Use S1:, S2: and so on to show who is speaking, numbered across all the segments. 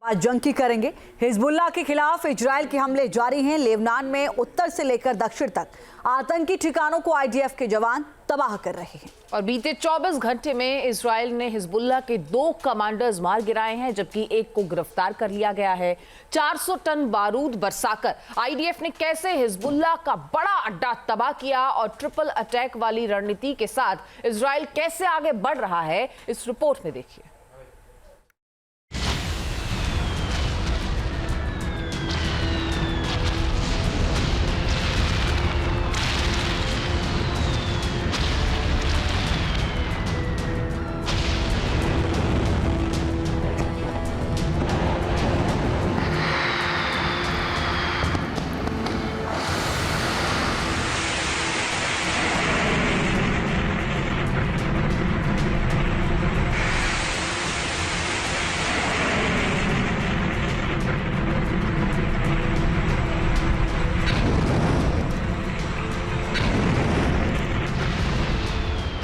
S1: आज जंग की करेंगे। हिजबुल्लाह के खिलाफ इजराइल के हमले जारी हैं। लेबनान में उत्तर से लेकर दक्षिण तक आतंकी ठिकानों को आईडीएफ के जवान तबाह कर रहे हैं।
S2: और बीते 24 घंटे में इजराइल ने हिजबुल्लाह के 2 कमांडर्स मार गिराए हैं, जबकि एक को गिरफ्तार कर लिया गया है। 400 टन बारूद बरसाकर आईडीएफ ने कैसे हिजबुल्लाह का बड़ा अड्डा तबाह किया और ट्रिपल अटैक वाली रणनीति के साथ इजराइल कैसे आगे बढ़ रहा है, इस रिपोर्ट में देखिए।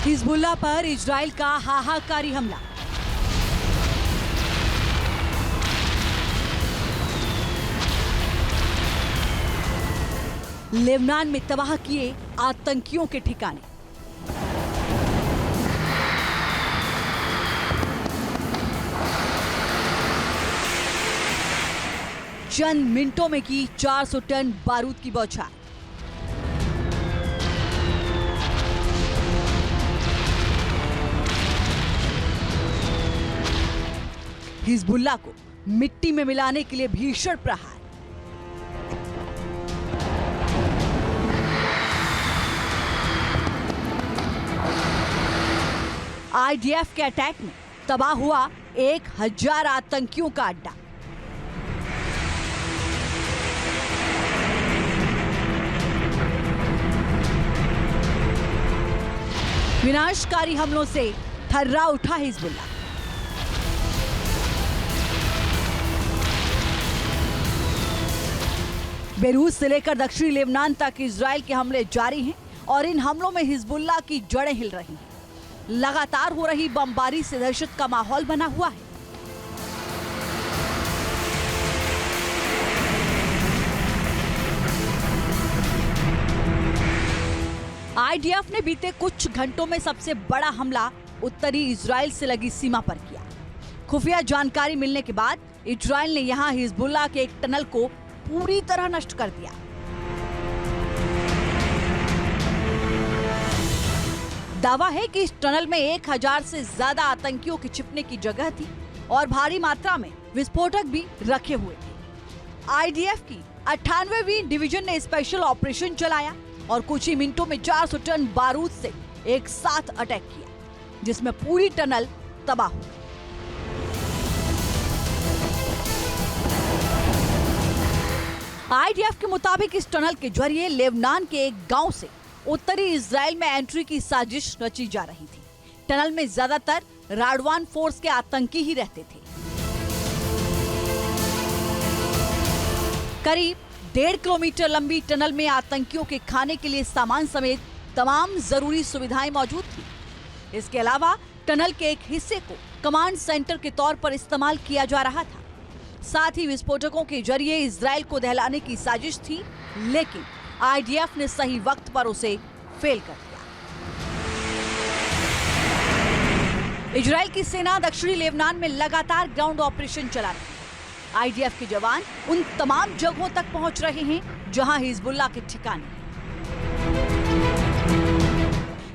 S3: हिजबुल्लाह पर इजराइल का हाहाकारी हमला। लेबनान में तबाह किए आतंकियों के ठिकाने। चंद मिनटों में की 400 टन बारूद की बौछार। हिजबुल्लाह को मिट्टी में मिलाने के लिए भीषण प्रहार। आईडीएफ के अटैक में तबाह हुआ 1000 आतंकियों का अड्डा। विनाशकारी हमलों से थर्रा उठा हिजबुल्लाह। बेरूत से लेकर दक्षिणी लेबनान तक इजराइल के हमले जारी हैं और इन हमलों में हिजबुल्लाह की जड़ें हिल रही हैं। लगातार हो रही बमबारी से दहशत का माहौल बना हुआ है। आईडीएफ ने बीते कुछ घंटों में सबसे बड़ा हमला उत्तरी इजराइल से लगी सीमा पर किया। खुफिया जानकारी मिलने के बाद इजराइल ने यहां हिजबुल्लाह के एक टनल को पूरी तरह नष्ट कर दिया। दावा है कि इस टनल में 1000 से ज्यादा आतंकियों के छिपने की जगह थी और भारी मात्रा में विस्फोटक भी रखे हुए थे। आईडीएफ की 98वीं डिवीजन ने स्पेशल ऑपरेशन चलाया और कुछ ही मिनटों में 400 टन बारूद से एक साथ अटैक किया, जिसमें पूरी टनल तबाह हो गई। आईडीएफ के मुताबिक इस टनल के जरिए लेबनान के एक गांव से उत्तरी इजराइल में एंट्री की साजिश रची जा रही थी। टनल में ज्यादातर राडवान फोर्स के आतंकी ही रहते थे। करीब 1.5 किलोमीटर लंबी टनल में आतंकियों के खाने के लिए सामान समेत तमाम जरूरी सुविधाएं मौजूद थी। इसके अलावा टनल के एक हिस्से को कमांड सेंटर के तौर पर इस्तेमाल किया जा रहा था। साथ ही विस्फोटकों के जरिए इजराइल को दहलाने की साजिश थी, लेकिन आईडीएफ ने सही वक्त पर उसे फेल कर दिया। इजराइल की सेना दक्षिणी लेबनान में लगातार ग्राउंड ऑपरेशन चला रही है। आईडीएफ के जवान उन तमाम जगहों तक पहुंच रहे हैं जहां हिजबुल्लाह के ठिकाने हैं।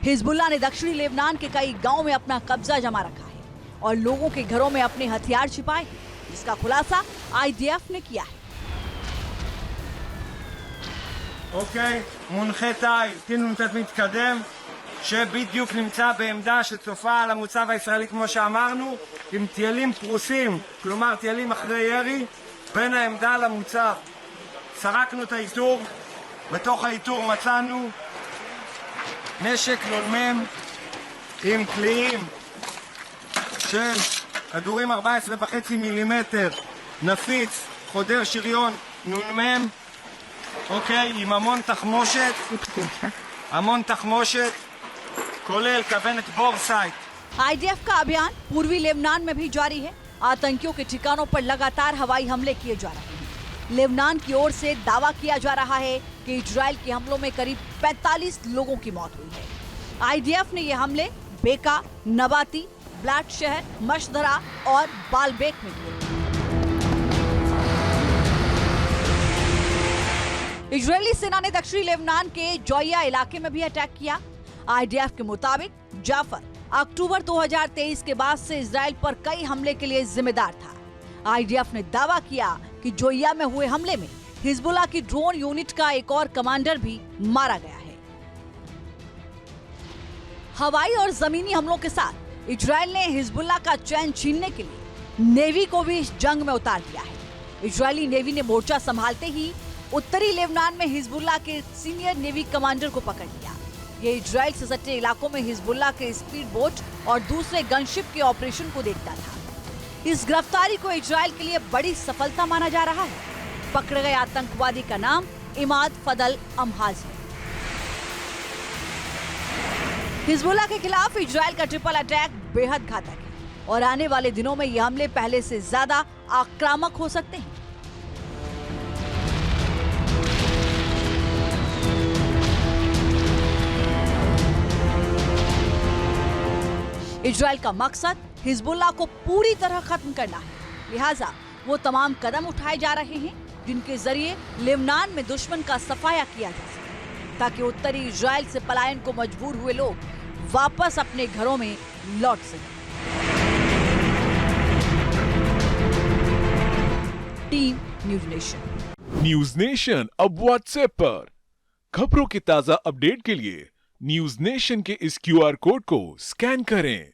S3: हिजबुल्लाह ने दक्षिणी लेबनान के कई गांवों में अपना कब्जा जमा रखा है और लोगों के घरों में अपने हथियार छिपाए हैं, जिसका खुलासा आईडीएफ ने किया है।
S4: אוקיי, מונחה תאי, טיל נ"ט מתקדם, שבדיוק נמצא בעמדה שצופה על המוצב הישראלי כמו שאמרנו, עם טיילים פרוסים, כלומר טיילים אחרי ירי, בין העמדה למוצב. סרקנו את האיתור, בתוך האיתור מצאנו נשק נ"מ עם קליעים של כדורים 14.5 מילימטר, נפיץ, חודר שריון נ"מ, אוקיי, עם המון תחמושת, כולל כוונת בורסייט।
S3: आईडीएफ का अभियान पूर्वी लेबनान में भी जारी है। आतंकियों के ठिकानों पर लगातार हवाई हमले किए जा रहे हैं। लेबनान की ओर से दावा किया जा रहा है कि इजराइल के हमलों में करीब 45 लोगों की मौत हुई है। आईडीएफ ने ये हमले बेका, नबाती, ब्लाट शहर, मशदरा और बालबेक में किए। इजरायली सेना ने दक्षिणी लेबनान के जौया इलाके में भी अटैक किया। आईडीएफ के मुताबिक जाफर अक्टूबर 2023 के बाद से इजराइल पर कई हमले के लिए जिम्मेदार था। आईडीएफ ने दावा किया कि जोया में हुए हमले में हिजबुल्लाह की ड्रोन यूनिट का एक और कमांडर भी मारा गया है। हवाई और जमीनी हमलों के साथ इजराइल ने हिजबुल्लाह का चैन छीनने के लिए नेवी को भी इस जंग में उतार दिया है। इजरायली नेवी ने मोर्चा संभालते ही उत्तरी लेबनान में हिजबुल्लाह के सीनियर नेवी कमांडर को पकड़ लिया। ये इजराइल से सटे इलाकों में हिजबुल्लाह के स्पीड बोट और दूसरे गनशिप के ऑपरेशन को देखता था। इस गिरफ्तारी को इजराइल के लिए बड़ी सफलता माना जा रहा है। पकड़े गए आतंकवादी का नाम इमाद फदल अमहाज है। हिजबुल्लाह के खिलाफ इजराइल का ट्रिपल अटैक बेहद घातक है और आने वाले दिनों में ये हमले पहले से ज्यादा आक्रामक हो सकते हैं। इजराइल का मकसद हिजबुल्लाह को पूरी तरह खत्म करना है, लिहाजा वो तमाम कदम उठाए जा रहे हैं जिनके जरिए लेबनान में दुश्मन का सफाया किया जा सके, ताकि उत्तरी इजराइल से पलायन को मजबूर हुए लोग वापस अपने घरों में लौट सकें। Team news nation.
S5: News nation अब व्हाट्सएप पर खबरों के ताजा अपडेट के लिए न्यूज़ नेशन के इस QR कोड को स्कैन करें